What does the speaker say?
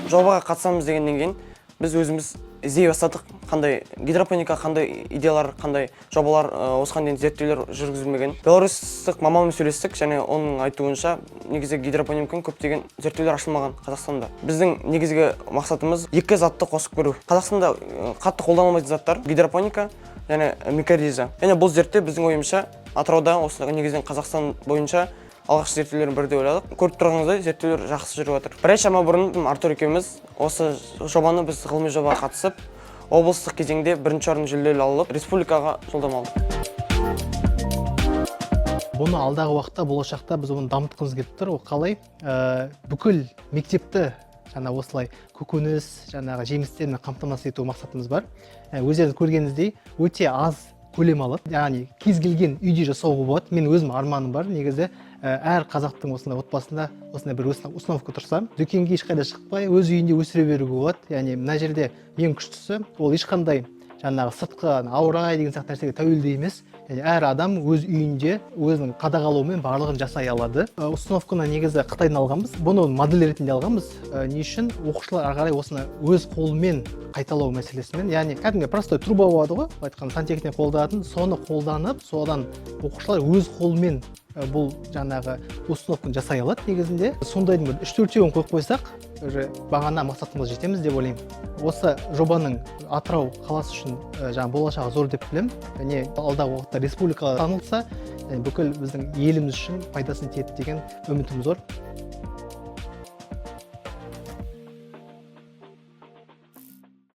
Жобаға қатысамыз дегеннен кейін біз өзіміз іздей бастадық, қандай гидропоника, қандай идеялар, қандай жобалар, осыған дейін зерттеулер жүргізілмеген. Беларустық маманмен сөйлестік, және оның айтуынша негізі гидропониканың көптеген зерттеулер ашылмаған Қазақстанда. Біздің негізгі мақсатымыз екі затты қосып көру. Қазақстанда қатты қолданылмайтын заттар гидропоника және микориза. Және бұл зерттеу біздің ойымша Атырауда осы негізінен Қазақстан бойынша алғашқы зерттеулерін бірде ойладық. Көріп тұрғаныңыздай зерттеулер жақсы жүріп жатыр. Бір ай шама бұрын Артур екеуміз осы жобаны біз ғылыми жобаға қатысып, облыстық кезеңде бірінші орын жүлделі алып, республикаға жолдама алдық. Бұны алдағы уақытта, болашақта біз оны дамытқымыз келіп тұр. Ол қалай? Бүкіл мектепті осылай көкөніс, жемістермен қамтамасыз ету мақсатымыз бар. Өздеріңіз көргеніңіздей, өте аз көлем алып, яғни кез келген үйде жасауға болады. Мен өзім арманым бар. Негізі әр қазақтың осындай отбасында осындай бір установка тұрса, дүкенге ешқайда шықпай, өз үйінде өсіре беруге болады. Яғни мына жерде ең күштісі, ол ешқандай сыртқы ауа райы деген сияқты нәрсеге тәуелді емес. Әр адам өз үйінде өзінің қадағалауымен барлығын жасай алады. Установканы негізі Қытайдан алғанбыз. Бұны модель ретінде алғанбыз. Не үшін? Оқушылар ары қарай осыны өз қолымен қайталау мәселесімен. Яғни кәдімгі простой труба болады ғой, айтқан сантехник қолданатын, соны қолданып, содан оқушылар өз қолымен бұл установканы жасай алады негізінде. Сондайдың бір 3-4-еуін қойып қойсақ, бағана мақсатымызға жетеміз деп ойлаймын. Осы жобаның Атырау қаласы үшін болашағы зор деп білемін. Және алдағы уақытта республикаға танылса, бүкіл біздің еліміз үшін пайдасын тиеді деген үмітім зор.